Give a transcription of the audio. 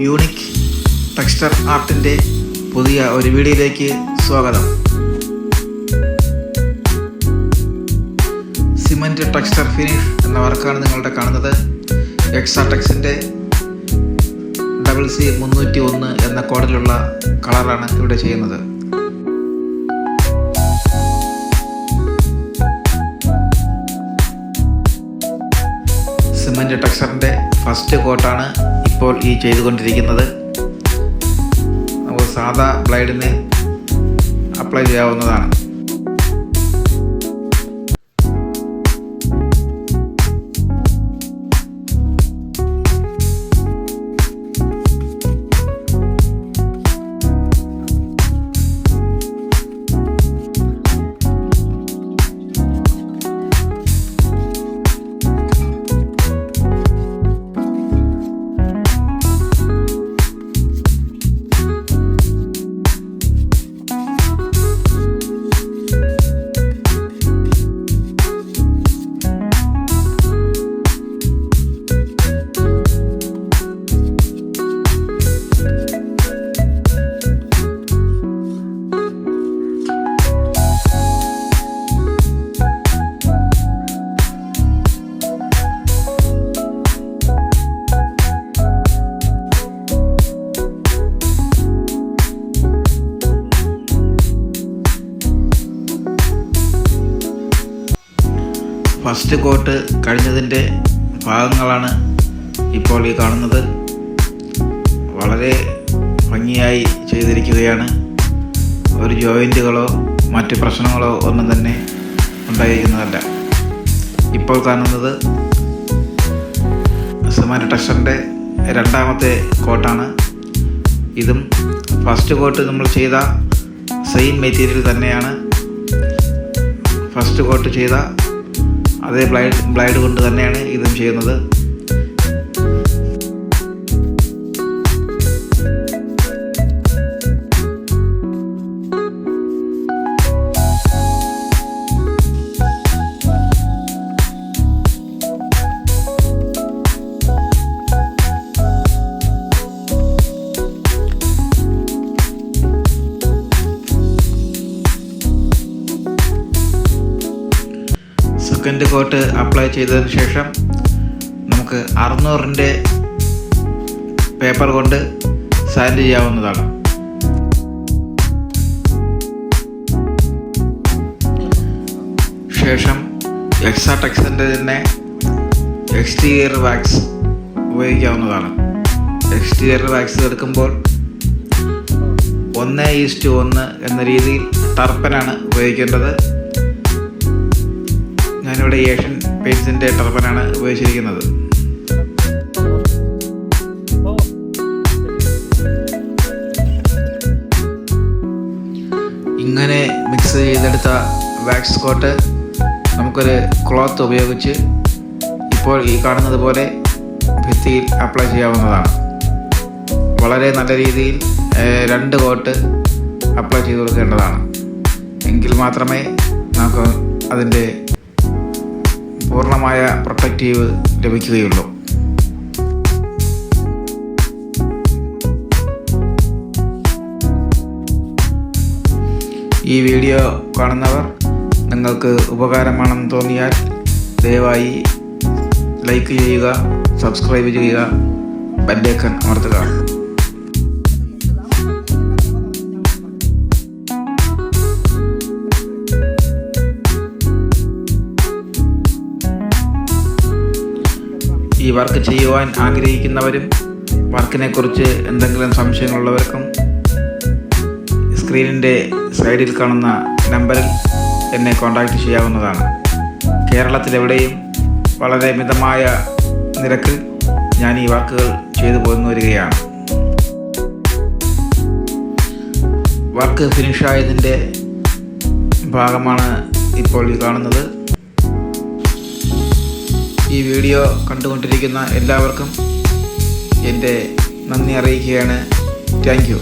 Unique texture ആർട്ടിൻ്റെ പുതിയ ഒരു വീഡിയോയിലേക്ക് സ്വാഗതം. സിമൻറ്റ് ടെക്സ്ചർ ഫിനിഷ് എന്ന വർക്കാണ് നിങ്ങളുടെ കാണുന്നത്. എക്സാടെക്സിൻ്റെ CC301 എന്ന കോഡിലുള്ള കളറാണ് ഇവിടെ ചെയ്യുന്നത്. സിമൻറ്റ് ടെക്സ്ചറിൻ്റെ ഫസ്റ്റ് കോട്ടാണ് ഇപ്പോൾ ഈ ചെയ്തുകൊണ്ടിരിക്കുന്നത്. നമുക്ക് സാധാ ബ്ലേഡിന് അപ്ലൈ ചെയ്യാവുന്നതാണ്. ഫസ്റ്റ് കോട്ട് കഴിഞ്ഞതിൻ്റെ ഭാഗങ്ങളാണ് ഇപ്പോൾ ഈ കാണുന്നത്. വളരെ ഭംഗിയായി ചെയ്തിരിക്കുകയാണ്. ഒരു ജോയിൻറ്റുകളോ മറ്റ് പ്രശ്നങ്ങളോ ഒന്നും തന്നെ ഉണ്ടായിരിക്കുന്നതല്ല. ഇപ്പോൾ കാണുന്നത് സിമൻറ്റ് ടെക്സ്ചറിൻ്റെ രണ്ടാമത്തെ കോട്ടാണ്. ഇതും ഫസ്റ്റ് കോട്ട് നമ്മൾ ചെയ്ത സെയിം മെറ്റീരിയൽ തന്നെയാണ്. ഫസ്റ്റ് കോട്ട് ചെയ്ത അതേ ബ്ലേഡ് കൊണ്ട് തന്നെയാണ് ഇതും ചെയ്യുന്നത്. സെക്കൻഡ് കോട്ട് അപ്ലൈ ചെയ്തതിന് ശേഷം നമുക്ക് 600-ന്റെ പേപ്പർ കൊണ്ട് സാൻഡ് ചെയ്യാവുന്നതാണ്. ശേഷം എക്സാടെക്സിൻ്റെ തന്നെ എക്സ്റ്റീരിയർ വാക്സ് ഉപയോഗിക്കാവുന്നതാണ്. എക്സ്റ്റീരിയർ വാക്സ് എടുക്കുമ്പോൾ 1:1 എന്ന രീതിയിൽ ടർപ്പനാണ് ഉപയോഗിക്കേണ്ടത്. ഞാനിവിടെ ഏഷ്യൻ പെയിൻറ്റ്സിൻ്റെ ടർപ്പനാണ് ഉപയോഗിച്ചിരിക്കുന്നത്. ഇങ്ങനെ മിക്സ് ചെയ്തെടുത്ത വാക്സ് കോട്ട് നമുക്കൊരു ക്ലോത്ത് ഉപയോഗിച്ച് ഇപ്പോൾ ഈ കാണുന്നത് പോലെ ഭിത്തിയിൽ അപ്ലൈ ചെയ്യാവുന്നതാണ്. വളരെ നല്ല രീതിയിൽ 2 കോട്ട് അപ്ലൈ ചെയ്ത് കൊടുക്കേണ്ടതാണ്. എങ്കിൽ മാത്രമേ നമുക്ക് അതിൻ്റെ പൂർണ്ണമായ പ്രൊട്ടക്റ്റീവ് ലഭിക്കുകയുള്ളൂ. ഈ വീഡിയോ കാണുന്നവർ നിങ്ങൾക്ക് ഉപകാരമാണെന്ന് തോന്നിയാൽ ദയവായി ലൈക്ക് ചെയ്യുക, സബ്സ്ക്രൈബ് ചെയ്യുക, ബെല്ലൈക്കൺ അമർത്തുക. ഈ വർക്ക് ചെയ്യുവാൻ ആഗ്രഹിക്കുന്നവരും വർക്കിനെക്കുറിച്ച് എന്തെങ്കിലും സംശയങ്ങളുള്ളവർക്കും സ്ക്രീനിൻ്റെ സൈഡിൽ കാണുന്ന നമ്പറിൽ എന്നെ കോൺടാക്റ്റ് ചെയ്യാവുന്നതാണ്. കേരളത്തിലെവിടെയും വളരെ മിതമായ നിരക്കിൽ ഞാൻ ഈ വർക്കുകൾ ചെയ്തു പോന്നു വരികയാണ്. വർക്ക് ഫിനിഷായതിൻ്റെ ഭാഗമാണ് ഇപ്പോൾ ഈ കാണുന്നത്. ഈ വീഡിയോ കണ്ടുകൊണ്ടിരിക്കുന്ന എല്ലാവർക്കും എൻ്റെ നന്ദി അറിയിക്കുകയാണ്. Thank you.